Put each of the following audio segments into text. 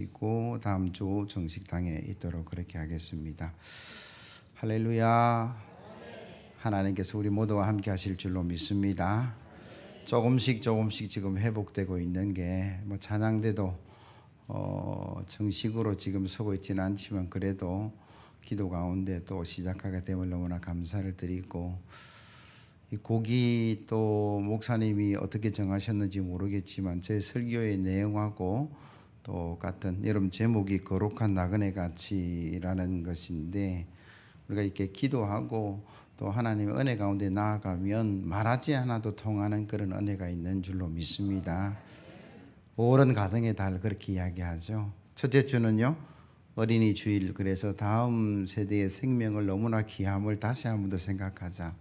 있고 다음 주 정식당에 있도록 그렇게 하겠습니다. 할렐루야. 하나님께서 우리 모두와 함께 하실 줄로 믿습니다. 조금씩 지금 회복되고 있는 게 찬양대도 정식으로 지금 서고 있지는 않지만 그래도 기도 가운데 또 시작하게 됨을 너무나 감사를 드리고, 이 곡이 또 목사님이 어떻게 정하셨는지 모르겠지만 제 설교의 내용하고 똑같은, 여러분 제목이 거룩한 나그네 같이라는 것인데, 우리가 이렇게 기도하고 또 하나님의 은혜 가운데 나아가면 말하지 않아도 통하는 그런 은혜가 있는 줄로 믿습니다. 오랜 가정의 달 그렇게 이야기하죠. 첫째 주는요, 어린이 주일. 그래서 다음 세대의 생명을 너무나 귀함을 다시 한 번 더 생각하자.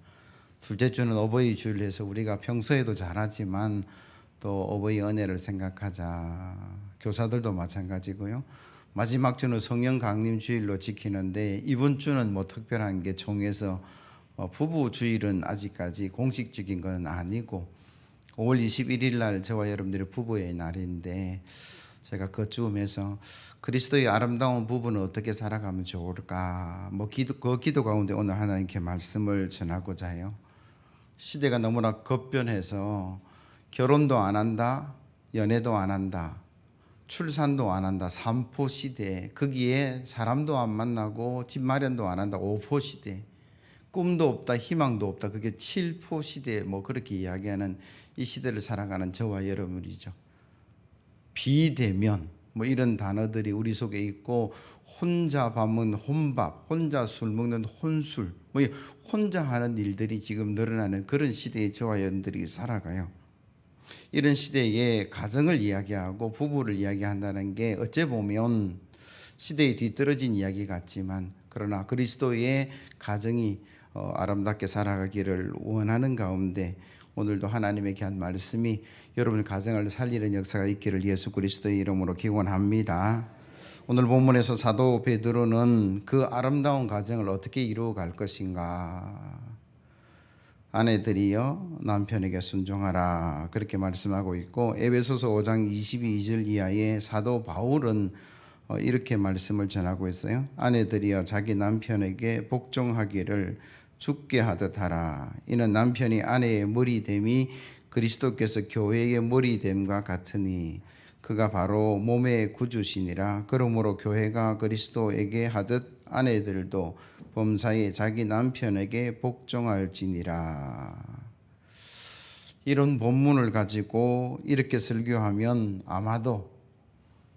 둘째 주는 어버이 주일 해서 우리가 평소에도 잘하지만 또 어버이 은혜를 생각하자. 교사들도 마찬가지고요. 마지막 주는 성령 강림 주일로 지키는데, 이번 주는 특별한 게 총에서 부부 주일은 아직까지 공식적인 건 아니고 5월 21일 날 저와 여러분들의 부부의 날인데, 제가 그쯤에서 그리스도의 아름다운 부부는 어떻게 살아가면 좋을까, 그 기도 가운데 오늘 하나님께 말씀을 전하고자 해요. 시대가 너무나 급변해서 결혼도 안 한다, 연애도 안 한다, 출산도 안 한다, 3포 시대. 거기에 사람도 안 만나고 집 마련도 안 한다, 5포 시대. 꿈도 없다, 희망도 없다, 그게 7포 시대. 그렇게 이야기하는 이 시대를 살아가는 저와 여러분이죠. 비대면 이런 단어들이 우리 속에 있고, 혼자 밥 먹는 혼밥, 혼자 술 먹는 혼술, 혼자 하는 일들이 지금 늘어나는 그런 시대에 저와 여러분들이 살아가요. 이런 시대에 가정을 이야기하고 부부를 이야기한다는 게 어째 보면 시대에 뒤떨어진 이야기 같지만, 그러나 그리스도의 가정이 아름답게 살아가기를 원하는 가운데 오늘도 하나님에게 한 말씀이 여러분의 가정을 살리는 역사가 있기를 예수 그리스도의 이름으로 기원합니다. 오늘 본문에서 사도 베드로는 그 아름다운 가정을 어떻게 이루어갈 것인가, 아내들이여 남편에게 순종하라, 그렇게 말씀하고 있고, 에베소서 5장 22절 이하에 사도 바울은 이렇게 말씀을 전하고 있어요. 아내들이여 자기 남편에게 복종하기를 죽게 하듯 하라. 이는 남편이 아내의 머리됨이 그리스도께서 교회의 머리됨과 같으니 그가 바로 몸의 구주시니라. 그러므로 교회가 그리스도에게 하듯 아내들도 범사에 자기 남편에게 복종할지니라. 이런 본문을 가지고 이렇게 설교하면 아마도,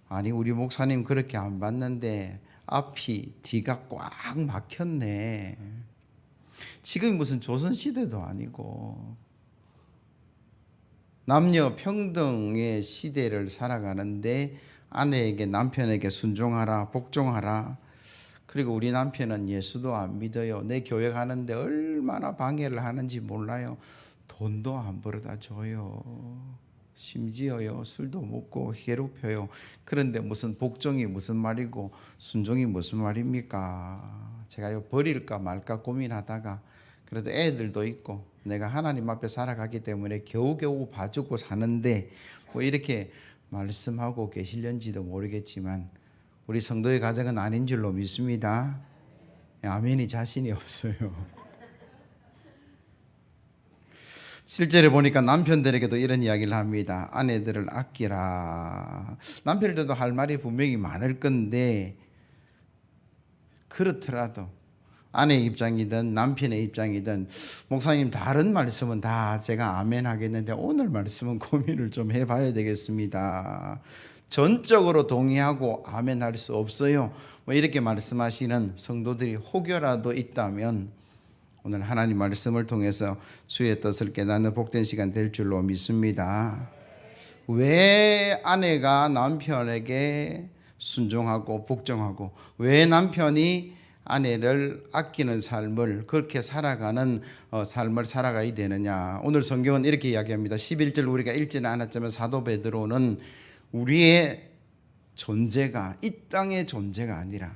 아니 우리 목사님 그렇게 안 봤는데 앞이 뒤가 꽉 막혔네, 지금 무슨 조선시대도 아니고 남녀 평등의 시대를 살아가는데 아내에게 남편에게 순종하라, 복종하라. 그리고 우리 남편은 예수도 안 믿어요. 내 교회 가는데 얼마나 방해를 하는지 몰라요. 돈도 안 벌어다 줘요. 심지어요, 술도 먹고 괴롭혀요. 그런데 무슨 복종이 무슨 말이고 순종이 무슨 말입니까? 제가요, 버릴까 말까 고민하다가 그래도 애들도 있고 내가 하나님 앞에 살아가기 때문에 겨우겨우 봐주고 사는데 이렇게 말씀하고 계실는지도 모르겠지만 우리 성도의 가정은 아닌 줄로 믿습니다. 아멘이 자신이 없어요. 실제로 보니까 남편들에게도 이런 이야기를 합니다. 아내들을 아끼라. 남편들도 할 말이 분명히 많을 건데, 그렇더라도 아내의 입장이든 남편의 입장이든, 목사님 다른 말씀은 다 제가 아멘 하겠는데 오늘 말씀은 고민을 좀 해봐야 되겠습니다. 전적으로 동의하고 아멘 할 수 없어요, 이렇게 말씀하시는 성도들이 혹여라도 있다면 오늘 하나님 말씀을 통해서 주의 뜻을 깨닫는 복된 시간 될 줄로 믿습니다. 왜 아내가 남편에게 순종하고 복종하고, 왜 남편이 아내를 아끼는 삶을, 그렇게 살아가는 삶을 살아가야 되느냐. 오늘 성경은 이렇게 이야기합니다. 11절 우리가 읽지는 않았지만 사도 베드로는 우리의 존재가 이 땅의 존재가 아니라,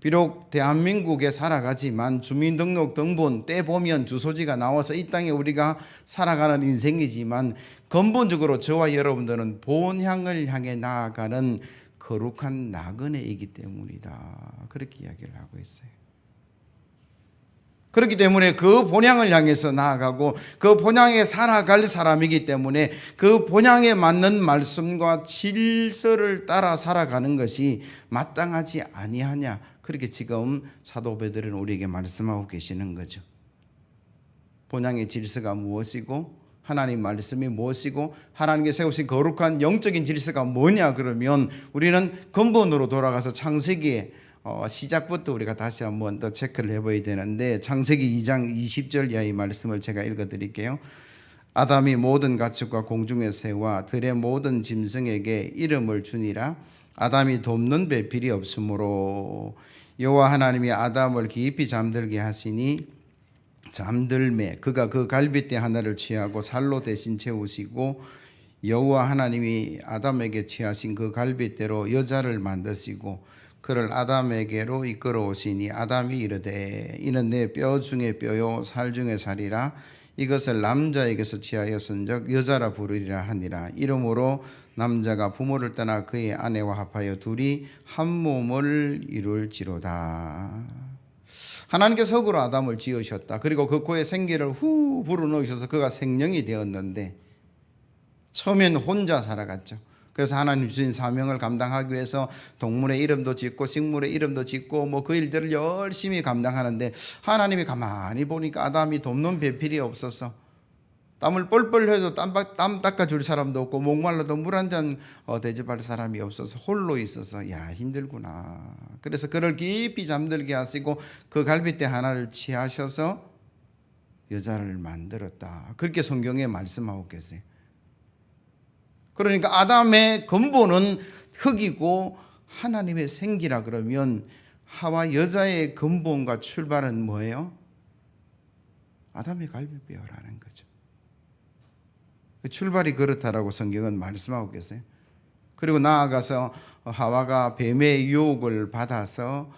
비록 대한민국에 살아가지만 주민등록 등본 때 보면 주소지가 나와서 이 땅에 우리가 살아가는 인생이지만, 근본적으로 저와 여러분들은 본향을 향해 나아가는 거룩한 나그네이기 때문이다. 그렇게 이야기를 하고 있어요. 그렇기 때문에 그 본향을 향해서 나아가고 그 본향에 살아갈 사람이기 때문에 그 본향에 맞는 말씀과 질서를 따라 살아가는 것이 마땅하지 아니하냐. 그렇게 지금 사도 베드로는 우리에게 말씀하고 계시는 거죠. 본향의 질서가 무엇이고 하나님 말씀이 무엇이고 하나님께 세우신 거룩한 영적인 질서가 뭐냐 그러면 우리는 근본으로 돌아가서 창세기에 시작부터 우리가 다시 한번 더 체크를 해봐야 되는데 창세기 2장 20절 이하의 말씀을 제가 읽어드릴게요. 아담이 모든 가축과 공중의 새와 들의 모든 짐승에게 이름을 주니라. 아담이 돕는 배필이 없으므로 여호와 하나님이 아담을 깊이 잠들게 하시니 잠들매 그가 그 갈빗대 하나를 취하고 살로 대신 채우시고 여호와 하나님이 아담에게 취하신 그 갈빗대로 여자를 만드시고 그를 아담에게로 이끌어 오시니 아담이 이르되 이는 내 뼈 중에 뼈요 살 중에 살이라 이것을 남자에게서 취하였은즉 여자라 부르리라 하니라. 이러므로 남자가 부모를 떠나 그의 아내와 합하여 둘이 한 몸을 이룰지로다. 하나님께서 흙으로 아담을 지으셨다. 그리고 그 코에 생기를 후 불어넣으셔서 그가 생명이 되었는데 처음엔 혼자 살아갔죠. 그래서 하나님 주신 사명을 감당하기 위해서 동물의 이름도 짓고 식물의 이름도 짓고 뭐 그 일들을 열심히 감당하는데 하나님이 가만히 보니까 아담이 돕는 배필이 없어서 땀을 뻘뻘 흘려도 땀 닦아줄 사람도 없고 목말라도 물 한 잔 대접할 사람이 없어서 홀로 있어서 야 힘들구나. 그래서 그를 깊이 잠들게 하시고 그 갈빗대 하나를 취하셔서 여자를 만들었다. 그렇게 성경에 말씀하고 계세요. 그러니까 아담의 근본은 흙이고 하나님의 생기라 그러면 하와 여자의 근본과 출발은 뭐예요? 아담의 갈비뼈라는 거죠. 출발이 그렇다라고 성경은 말씀하고 계세요. 그리고 나아가서 하와가 뱀의 유혹을 받아서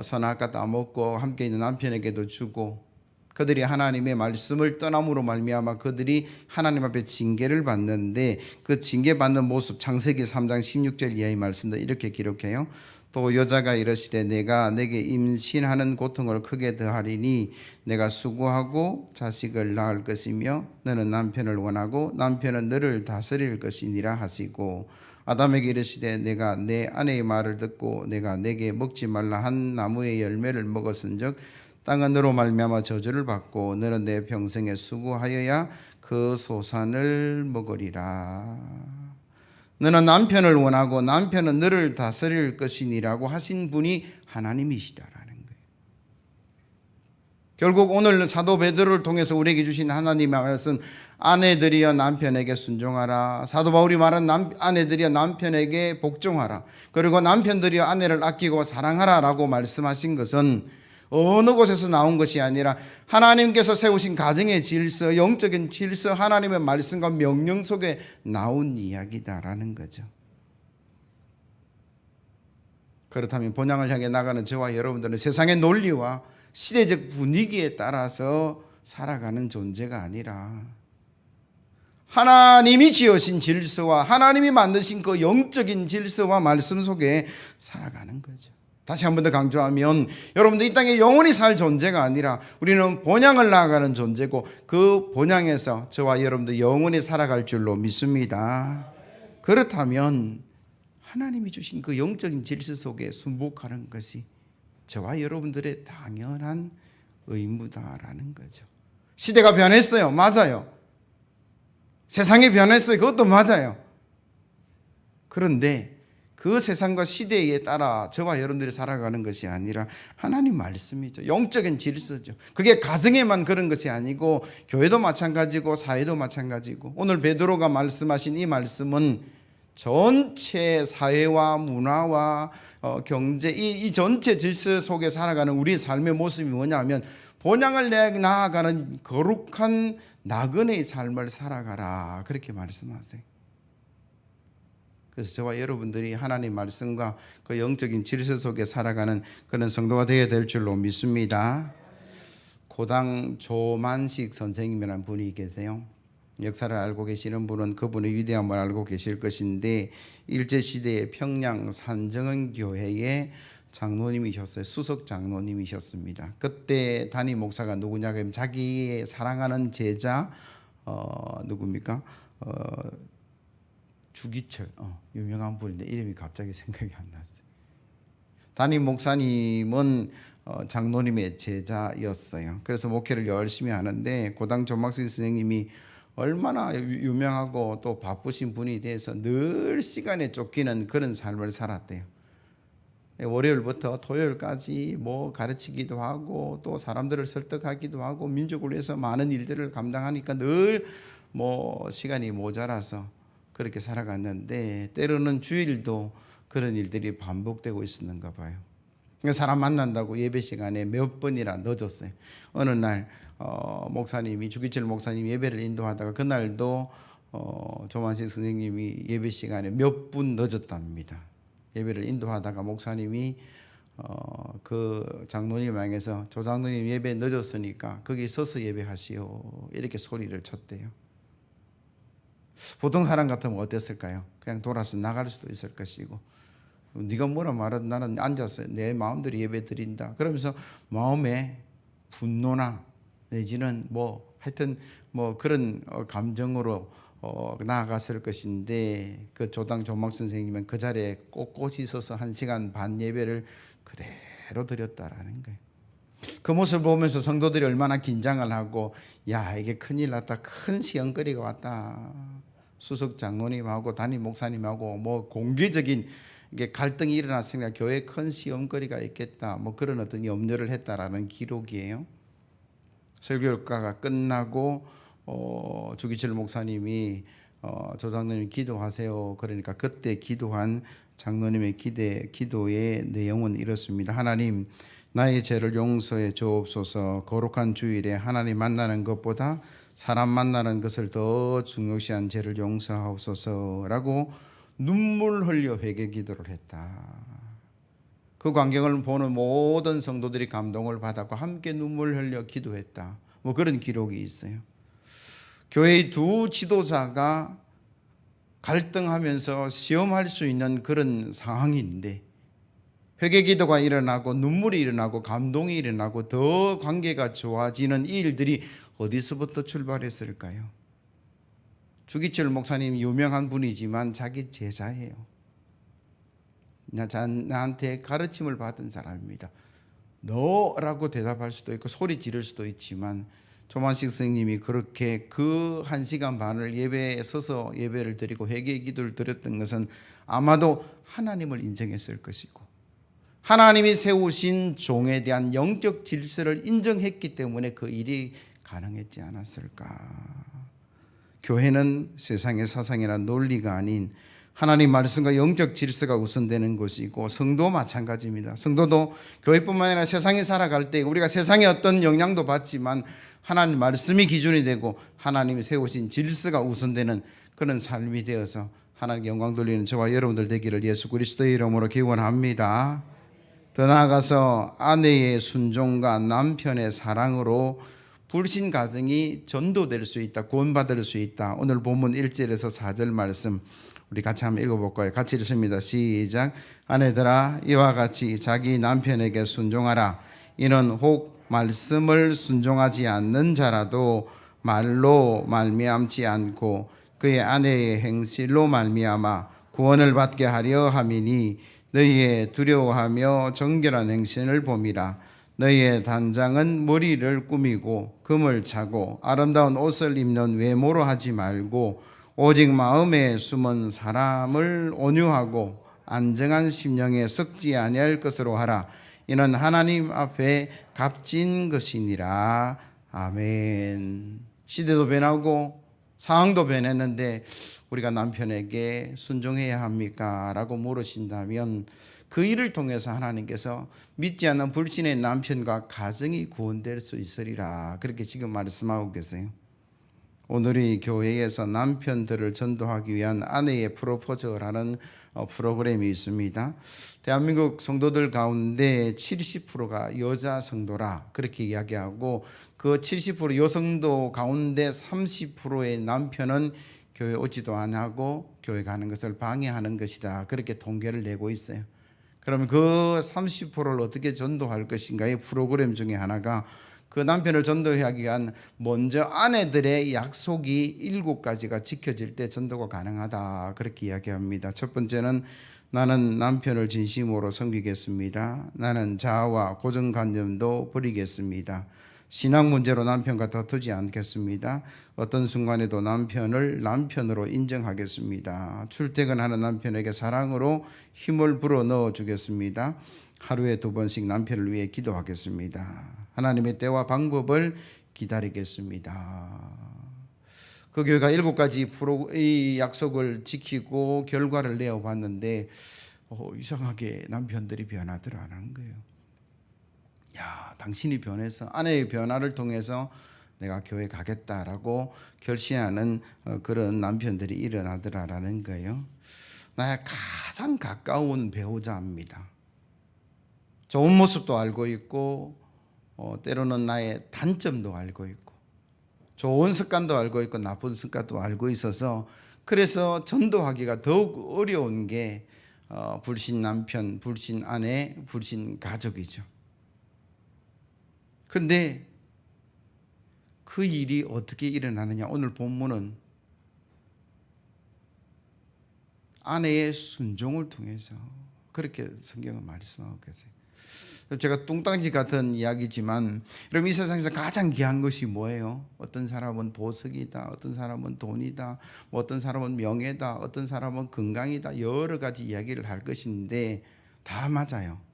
선악과 따먹고 함께 있는 남편에게도 주고 그들이 하나님의 말씀을 떠남으로 말미암아 그들이 하나님 앞에 징계를 받는데 그 징계받는 모습 창세기 3장 16절 이하의 말씀도 이렇게 기록해요. 또 여자가 이르시되 내가 내게 임신하는 고통을 크게 더하리니 내가 수고하고 자식을 낳을 것이며 너는 남편을 원하고 남편은 너를 다스릴 것이니라 하시고 아담에게 이르시되 내가 내 아내의 말을 듣고 내가 내게 먹지 말라 한 나무의 열매를 먹었은즉 땅은 너로 말미암아 저주를 받고 너는 내 평생에 수고하여야 그 소산을 먹으리라. 너는 남편을 원하고 남편은 너를 다스릴 것이니라고 하신 분이 하나님이시다라는 거예요. 결국 오늘 사도 베드로를 통해서 우리에게 주신 하나님의 말씀 아내들이여 남편에게 순종하라. 사도 바울이 말한 아내들이여 남편에게 복종하라. 그리고 남편들이여 아내를 아끼고 사랑하라 라고 말씀하신 것은 어느 곳에서 나온 것이 아니라 하나님께서 세우신 가정의 질서, 영적인 질서, 하나님의 말씀과 명령 속에 나온 이야기다라는 거죠. 그렇다면 본향을 향해 나가는 저와 여러분들은 세상의 논리와 시대적 분위기에 따라서 살아가는 존재가 아니라 하나님이 지으신 질서와 하나님이 만드신 그 영적인 질서와 말씀 속에 살아가는 거죠. 다시 한 번 더 강조하면 여러분들 이 땅에 영원히 살 존재가 아니라 우리는 본향을 나아가는 존재고 그 본향에서 저와 여러분들 영원히 살아갈 줄로 믿습니다. 그렇다면 하나님이 주신 그 영적인 질서 속에 순복하는 것이 저와 여러분들의 당연한 의무다라는 거죠. 시대가 변했어요. 맞아요. 세상이 변했어요. 그것도 맞아요. 그런데 그 세상과 시대에 따라 저와 여러분들이 살아가는 것이 아니라 하나님 말씀이죠. 영적인 질서죠. 그게 가정에만 그런 것이 아니고 교회도 마찬가지고 사회도 마찬가지고 오늘 베드로가 말씀하신 이 말씀은 전체 사회와 문화와 경제 이 전체 질서 속에 살아가는 우리의 삶의 모습이 뭐냐 하면 본향을 나아가는 거룩한 나그네의 삶을 살아가라 그렇게 말씀하세요. 그래서 저와 여러분들이 하나님 말씀과 그 영적인 질서 속에 살아가는 그런 성도가 되어야 될 줄로 믿습니다. 고당 조만식 선생님이라는 분이 계세요. 역사를 알고 계시는 분은 그분의 위대함을 알고 계실 것인데 일제시대의 평양 산정은 교회의 장로님이셨어요. 수석 장로님이셨습니다. 그때 담임 목사가 누구냐 하면 자기의 사랑하는 제자 누굽니까? 주기철 유명한 분인데 이름이 갑자기 생각이 안 났어요. 담임 목사님은 장로님의 제자였어요. 그래서 목회를 열심히 하는데 고당 조막신 선생님이 얼마나 유명하고 또 바쁘신 분이 돼서 늘 시간에 쫓기는 그런 삶을 살았대요. 월요일부터 토요일까지 뭐 가르치기도 하고 또 사람들을 설득하기도 하고 민족을 위해서 많은 일들을 감당하니까 늘 뭐 시간이 모자라서 그렇게 살아갔는데 때로는 주일도 그런 일들이 반복되고 있었는가 봐요. 사람 만난다고 예배 시간에 몇 번이나 늦었어요. 어느 날 목사님이 주기철 목사님이 예배를 인도하다가 그날도 조만식 선생님이 예배 시간에 몇 분 늦었답니다. 예배를 인도하다가 목사님이 그 장로님 향해서 조 장로님 예배 늦었으니까 거기 서서 예배하시오 이렇게 소리를 쳤대요. 보통 사람 같으면 어땠을까요? 그냥 돌아서 나갈 수도 있을 것이고 네가 뭐라 말하든 나는 앉아서 내 마음대로 예배 드린다 그러면서 마음에 분노나 내지는 뭐 하여튼 뭐 그런 감정으로 나아갔을 것인데 그 조당 조막 선생님은 그 자리에 꼿꼿이 서서 1시간 반 예배를 그대로 드렸다라는 거예요. 그 모습을 보면서 성도들이 얼마나 긴장을 하고 야 이게 큰일 났다 큰 시험거리가 왔다. 수석 장로님하고 담임 목사님하고 뭐 공개적인 이게 갈등이 일어났으니까 교회에 큰 시험거리가 있겠다 뭐 그런 어떤 염려를 했다라는 기록이에요. 설교가 끝나고 주기철 목사님이 조 장로님 기도하세요. 그러니까 그때 기도한 장로님의 기도의 내용은 이렇습니다. 하나님 나의 죄를 용서해 주옵소서. 거룩한 주일에 하나님 만나는 것보다 사람 만나는 것을 더 중요시한 죄를 용서하옵소서라고 눈물 흘려 회개 기도를 했다. 그 광경을 보는 모든 성도들이 감동을 받았고 함께 눈물 흘려 기도했다. 뭐 그런 기록이 있어요. 교회의 두 지도자가 갈등하면서 시험할 수 있는 그런 상황인데 회개 기도가 일어나고 눈물이 일어나고 감동이 일어나고 더 관계가 좋아지는 이 일들이 어디서부터 출발했을까요? 주기철 목사님 유명한 분이지만 자기 제자예요. 나한테 가르침을 받은 사람입니다. 너라고 대답할 수도 있고 소리 지를 수도 있지만 조만식 선생님이 그렇게 그 1시간 반을 예배에 서서 예배를 드리고 회개 기도를 드렸던 것은 아마도 하나님을 인정했을 것이고 하나님이 세우신 종에 대한 영적 질서를 인정했기 때문에 그 일이 가능했지 않았을까. 교회는 세상의 사상이나 논리가 아닌 하나님 말씀과 영적 질서가 우선되는 것이고 성도 마찬가지입니다. 성도도 교회뿐만 아니라 세상에 살아갈 때 우리가 세상에 어떤 영향도 받지만 하나님 말씀이 기준이 되고 하나님이 세우신 질서가 우선되는 그런 삶이 되어서 하나님께 영광 돌리는 저와 여러분들 되기를 예수 그리스도의 이름으로 기원합니다. 더 나아가서 아내의 순종과 남편의 사랑으로 불신 가정이 전도될 수 있다. 구원받을 수 있다. 오늘 본문 1절에서 4절 말씀 우리 같이 한번 읽어볼까요? 같이 읽습니다. 시작. 아내들아 이와 같이 자기 남편에게 순종하라. 이는 혹 말씀을 순종하지 않는 자라도 말로 말미암지 않고 그의 아내의 행실로 말미암아 구원을 받게 하려 함이니 너희의 두려워하며 정결한 행실을 봄이라. 너희의 단장은 머리를 꾸미고 금을 차고 아름다운 옷을 입는 외모로 하지 말고 오직 마음에 숨은 사람을 온유하고 안정한 심령에 섞지 아니할 것으로 하라. 이는 하나님 앞에 값진 것이니라. 아멘. 시대도 변하고 상황도 변했는데 우리가 남편에게 순종해야 합니까? 라고 물으신다면 그 일을 통해서 하나님께서 믿지 않는 불신의 남편과 가정이 구원될 수 있으리라. 그렇게 지금 말씀하고 계세요. 오늘의 교회에서 남편들을 전도하기 위한 아내의 프로포즈라는 프로그램이 있습니다. 대한민국 성도들 가운데 70%가 여자 성도라 그렇게 이야기하고, 그 70% 여성도 가운데 30%의 남편은 교회 오지도 안 하고 교회 가는 것을 방해하는 것이다, 그렇게 통계를 내고 있어요. 그러면 그 30%를 어떻게 전도할 것인가의 프로그램 중에 하나가, 그 남편을 전도하기 위한 먼저 아내들의 약속이 7가지가 지켜질 때 전도가 가능하다, 그렇게 이야기합니다. 첫 번째는 나는 남편을 진심으로 섬기겠습니다. 나는 자아와 고정관념도 버리겠습니다. 신앙 문제로 남편과 다투지 않겠습니다. 어떤 순간에도 남편을 남편으로 인정하겠습니다. 출퇴근하는 남편에게 사랑으로 힘을 불어 넣어 주겠습니다. 하루에 2번씩 남편을 위해 기도하겠습니다. 하나님의 때와 방법을 기다리겠습니다. 그 교회가 7가지 이 약속을 지키고 결과를 내어봤는데 이상하게 남편들이 변화를 안 하는 거예요. 야, 당신이 변해서, 아내의 변화를 통해서 내가 교회 가겠다라고 결심하는 그런 남편들이 일어나더라라는 거예요. 나의 가장 가까운 배우자입니다. 좋은 모습도 알고 있고, 때로는 나의 단점도 알고 있고, 좋은 습관도 알고 있고 나쁜 습관도 알고 있어서, 그래서 전도하기가 더욱 어려운 게 불신 남편, 불신 아내, 불신 가족이죠. 근데 그 일이 어떻게 일어나느냐, 오늘 본문은 아내의 순종을 통해서 그렇게 성경은 말씀하고 계세요. 제가 뚱딴지 같은 이야기지만, 여러분, 이 세상에서 가장 귀한 것이 뭐예요? 어떤 사람은 보석이다, 어떤 사람은 돈이다, 어떤 사람은 명예다, 어떤 사람은 건강이다, 여러 가지 이야기를 할 것인데 다 맞아요.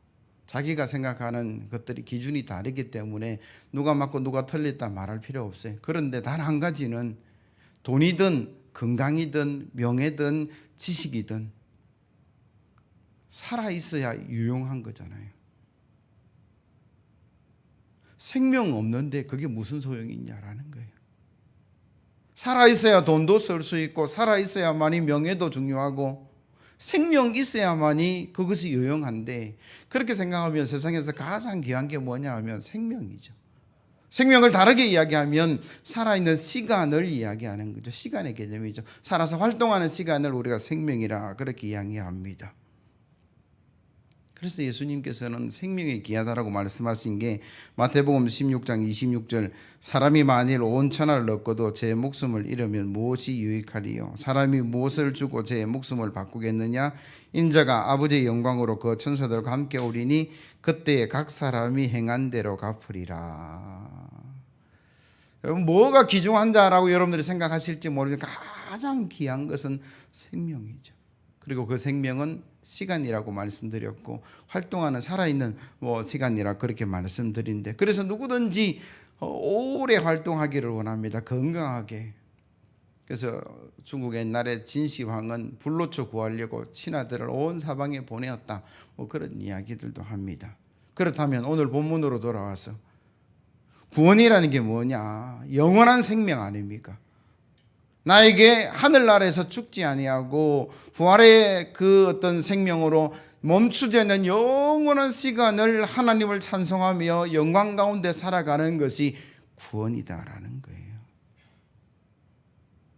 자기가 생각하는 것들이 기준이 다르기 때문에 누가 맞고 누가 틀렸다 말할 필요 없어요. 그런데 단 한 가지는, 돈이든 건강이든 명예든 지식이든 살아있어야 유용한 거잖아요. 생명 없는데 그게 무슨 소용이 있냐라는 거예요. 살아있어야 돈도 쓸 수 있고, 살아있어야만이 명예도 중요하고, 생명 있어야만이 그것이 유용한데, 그렇게 생각하면 세상에서 가장 귀한 게 뭐냐 하면 생명이죠. 생명을 다르게 이야기하면 살아있는 시간을 이야기하는 거죠. 시간의 개념이죠. 살아서 활동하는 시간을 우리가 생명이라 그렇게 이야기합니다. 그래서 예수님께서는 생명이 귀하다라고 말씀하신 게, 마태복음 16장 26절, 사람이 만일 온 천하를 얻고도 제 목숨을 잃으면 무엇이 유익하리요? 사람이 무엇을 주고 제 목숨을 바꾸겠느냐? 인자가 아버지의 영광으로 그 천사들과 함께 오리니 그때에 각 사람이 행한 대로 갚으리라. 여러분, 뭐가 귀중한 자라고 여러분들이 생각하실지 모르지만 가장 귀한 것은 생명이죠. 그리고 그 생명은 시간이라고 말씀드렸고, 활동하는 살아있는 시간이라 그렇게 말씀드린데, 그래서 누구든지 오래 활동하기를 원합니다. 건강하게. 그래서 중국 옛날에 진시황은 불로초 구하려고 친아들을 온 사방에 보내었다, 그런 이야기들도 합니다. 그렇다면 오늘 본문으로 돌아와서, 구원이라는 게 뭐냐? 영원한 생명 아닙니까? 나에게 하늘나라에서 죽지 아니하고 부활의 그 어떤 생명으로 멈추지 않는 영원한 시간을 하나님을 찬송하며 영광 가운데 살아가는 것이 구원이다라는 거예요.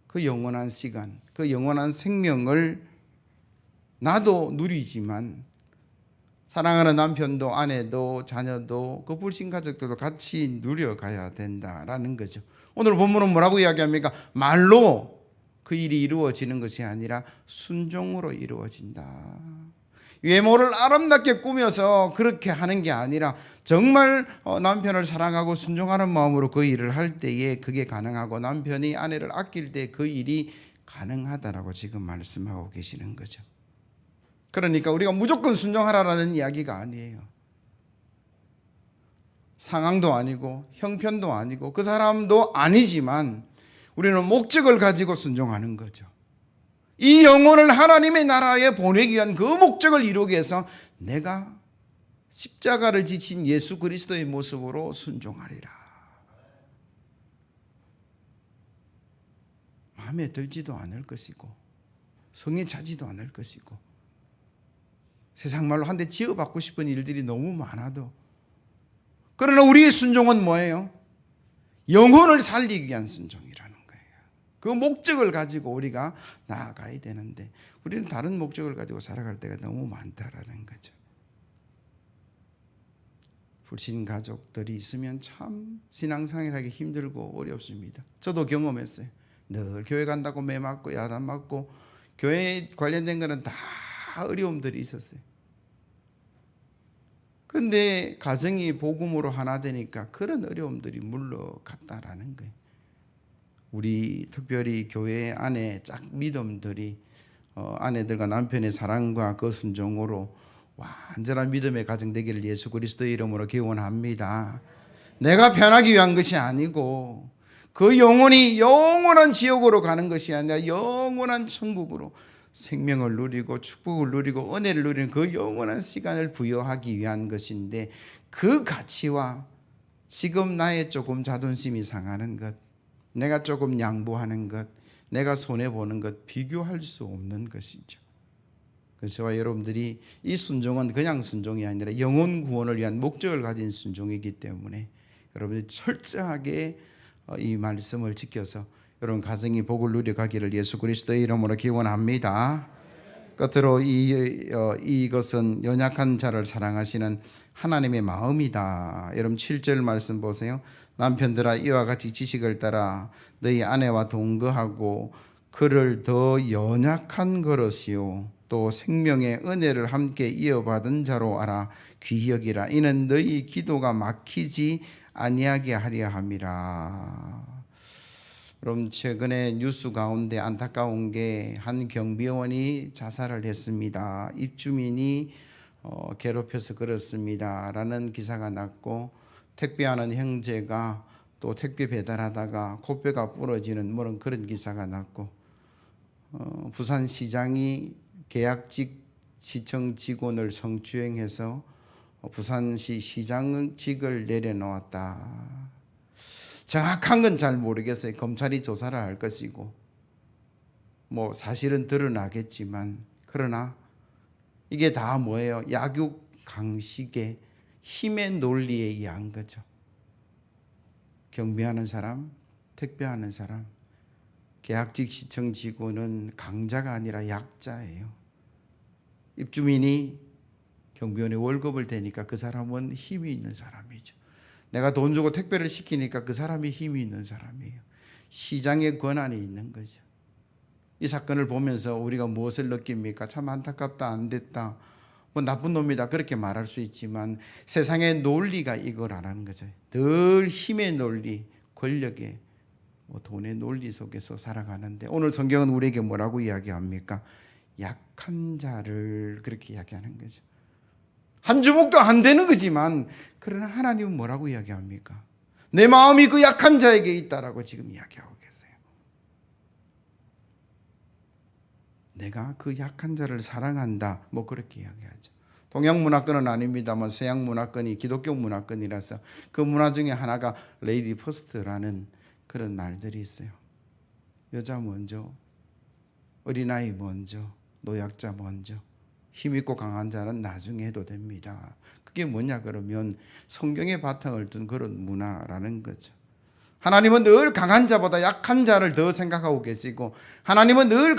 그 영원한 시간, 그 영원한 생명을 나도 누리지만 사랑하는 남편도 아내도 자녀도 그 불신 가족들도 같이 누려가야 된다라는 거죠. 오늘 본문은 뭐라고 이야기합니까? 말로 그 일이 이루어지는 것이 아니라 순종으로 이루어진다. 외모를 아름답게 꾸며서 그렇게 하는 게 아니라 정말 남편을 사랑하고 순종하는 마음으로 그 일을 할 때에 그게 가능하고, 남편이 아내를 아낄 때 그 일이 가능하다라고 지금 말씀하고 계시는 거죠. 그러니까 우리가 무조건 순종하라는 이야기가 아니에요. 상황도 아니고 형편도 아니고 그 사람도 아니지만 우리는 목적을 가지고 순종하는 거죠. 이 영혼을 하나님의 나라에 보내기 위한 그 목적을 이루기 위해서 내가 십자가를 지친 예수 그리스도의 모습으로 순종하리라. 마음에 들지도 않을 것이고 성에 차지도 않을 것이고 세상 말로 한 대 지어받고 싶은 일들이 너무 많아도, 그러나 우리의 순종은 뭐예요? 영혼을 살리기 위한 순종이라는 거예요. 그 목적을 가지고 우리가 나아가야 되는데 우리는 다른 목적을 가지고 살아갈 때가 너무 많다라는 거죠. 불신 가족들이 있으면 참 신앙생활하기 힘들고 어렵습니다. 저도 경험했어요. 늘 교회 간다고 매 맞고 야단 맞고 교회 관련된 거는 다 어려움들이 있었어요. 그런데 가정이 복음으로 하나 되니까 그런 어려움들이 물러갔다라는 거예요. 우리 특별히 교회 안에 짝 믿음들이 아내들과 남편의 사랑과 그 순종으로 완전한 믿음의 가정 되기를 예수 그리스도의 이름으로 기원합니다. 내가 편하기 위한 것이 아니고 그 영혼이 영원한 지옥으로 가는 것이 아니라 영원한 천국으로 생명을 누리고 축복을 누리고 은혜를 누리는 그 영원한 시간을 부여하기 위한 것인데, 그 가치와 지금 나의 조금 자존심이 상하는 것, 내가 조금 양보하는 것, 내가 손해보는 것 비교할 수 없는 것이죠. 그래서 저와 여러분들이 이 순종은 그냥 순종이 아니라 영혼 구원을 위한 목적을 가진 순종이기 때문에 여러분들이 철저하게 이 말씀을 지켜서 여러분 가정이 복을 누려가기를 예수 그리스도의 이름으로 기원합니다. 끝으로 이것은 연약한 자를 사랑하시는 하나님의 마음이다. 여러분 7절 말씀 보세요. 남편들아 이와 같이 지식을 따라 너희 아내와 동거하고 그를 더 연약한 그릇이요 또 생명의 은혜를 함께 이어받은 자로 알아 귀히 여기라. 이는 너희 기도가 막히지 아니하게 하려 함이라. 여러분 최근에 뉴스 가운데 안타까운 게 한 경비원이 자살을 했습니다. 입주민이 괴롭혀서 그렇습니다 라는 기사가 났고, 택배하는 형제가 또 택배 배달하다가 코뼈가 부러지는 그런 기사가 났고, 부산시장이 계약직 시청 직원을 성추행해서 부산시 시장직을 내려놓았다. 정확한 건 잘 모르겠어요. 검찰이 조사를 할 것이고 사실은 드러나겠지만, 그러나 이게 다 뭐예요? 약육 강식의 힘의 논리에 의한 거죠. 경비하는 사람, 택배하는 사람, 계약직 시청 직원은 강자가 아니라 약자예요. 입주민이 경비원의 월급을 대니까 그 사람은 힘이 있는 사람이죠. 내가 돈 주고 택배를 시키니까 그 사람이 힘이 있는 사람이에요. 시장의 권한이 있는 거죠. 이 사건을 보면서 우리가 무엇을 느낍니까? 참 안타깝다, 안 됐다, 나쁜 놈이다 그렇게 말할 수 있지만 세상의 논리가 이걸 안 하는 거죠. 늘 힘의 논리, 권력의 돈의 논리 속에서 살아가는데, 오늘 성경은 우리에게 뭐라고 이야기합니까? 약한 자를 그렇게 이야기하는 거죠. 한 주먹도 안 되는 거지만, 그러나 하나님은 뭐라고 이야기합니까? 내 마음이 그 약한 자에게 있다라고 지금 이야기하고 계세요. 내가 그 약한 자를 사랑한다 그렇게 이야기하죠. 동양 문화권은 아닙니다만 서양 문화권이 기독교 문화권이라서 그 문화 중에 하나가 레이디 퍼스트라는 그런 말들이 있어요. 여자 먼저, 어린아이 먼저, 노약자 먼저, 힘있고 강한 자는 나중에 해도 됩니다. 그게 뭐냐 그러면 성경의 바탕을 둔 그런 문화라는 거죠. 하나님은 늘 강한 자보다 약한 자를 더 생각하고 계시고, 하나님은 늘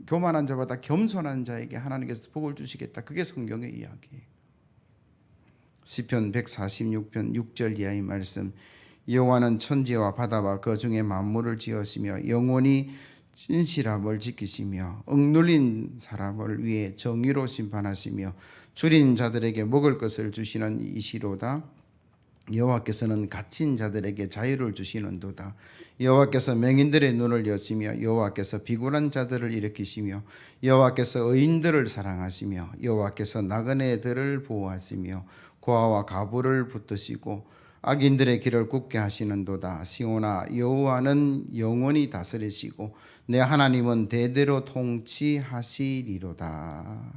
교만한 자보다 겸손한 자에게 하나님께서 복을 주시겠다. 그게 성경의 이야기예요. 시편 146편 6절 이하의 말씀. 여호와는 천지와 바다와 그 중에 만물을 지으시며 영원히 진실함을 지키시며 억눌린 사람을 위해 정의로 심판하시며 줄인 자들에게 먹을 것을 주시는 이시로다. 여호와께서는 갇힌 자들에게 자유를 주시는도다. 여호와께서 맹인들의 눈을 여시며 여호와께서 비굴한 자들을 일으키시며 여호와께서 의인들을 사랑하시며 여호와께서 나그네들을 보호하시며 고아와 가부를 붙드시고 악인들의 길을 굽게 하시는도다. 시온아, 여호와는 영원히 다스리시고 내 하나님은 대대로 통치하시리로다.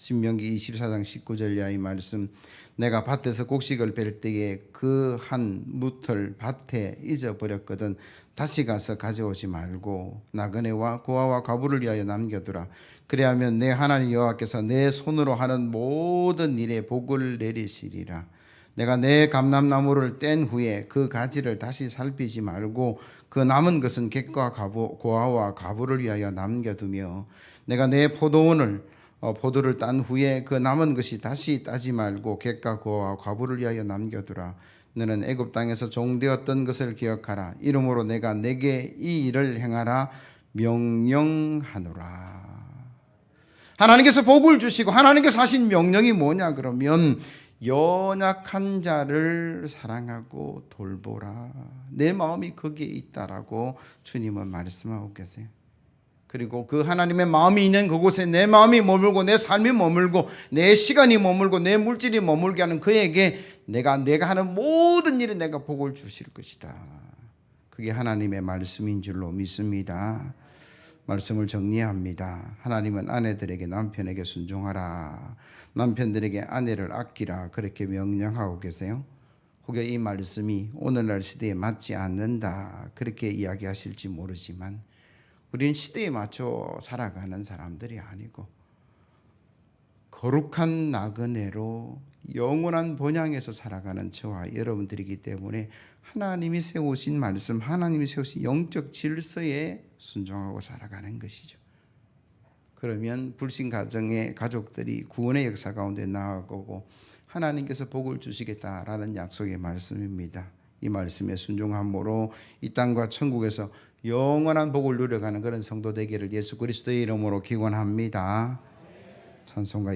신명기 24장 19절 이하의 말씀, 내가 밭에서 곡식을 벨 때에 그 한 무틀 밭에 잊어버렸거든 다시 가서 가져오지 말고 나그네와 고아와 과부를 위하여 남겨두라. 그리하면 내 하나님 여호와께서 내 손으로 하는 모든 일에 복을 내리시리라. 내가 내 감람나무를 뗀 후에 그 가지를 다시 살피지 말고 그 남은 것은 객과 고아와 과부를 위하여 남겨두며 내가 내 포도를 딴 후에 그 남은 것이 다시 따지 말고 객과 고아와 과부를 위하여 남겨두라. 너는 애굽 땅에서 종되었던 것을 기억하라. 이러므로 내가 내게 이 일을 행하라 명령하노라. 하나님께서 복을 주시고 하나님께서 하신 명령이 뭐냐 그러면 연약한 자를 사랑하고 돌보라. 내 마음이 거기에 있다라고 주님은 말씀하고 계세요. 그리고 그 하나님의 마음이 있는 그곳에 내 마음이 머물고 내 삶이 머물고 내 시간이 머물고 내 물질이 머물게 하는 그에게 내가 하는 모든 일에 내가 복을 주실 것이다. 그게 하나님의 말씀인 줄로 믿습니다. 말씀을 정리합니다. 하나님은 아내들에게 남편에게 순종하라. 남편들에게 아내를 아끼라. 그렇게 명령하고 계세요. 혹여 이 말씀이 오늘날 시대에 맞지 않는다 그렇게 이야기하실지 모르지만 우리는 시대에 맞춰 살아가는 사람들이 아니고 거룩한 나그네로 영원한 본향에서 살아가는 저와 여러분들이기 때문에 하나님이 세우신 말씀, 하나님이 세우신 영적 질서에 순종하고 살아가는 것이죠. 그러면 불신 가정의 가족들이 구원의 역사 가운데 나아가고 하나님께서 복을 주시겠다라는 약속의 말씀입니다. 이 말씀에 순종함으로 이 땅과 천국에서 영원한 복을 누려가는 그런 성도 되기를 예수 그리스도의 이름으로 기원합니다. 찬송가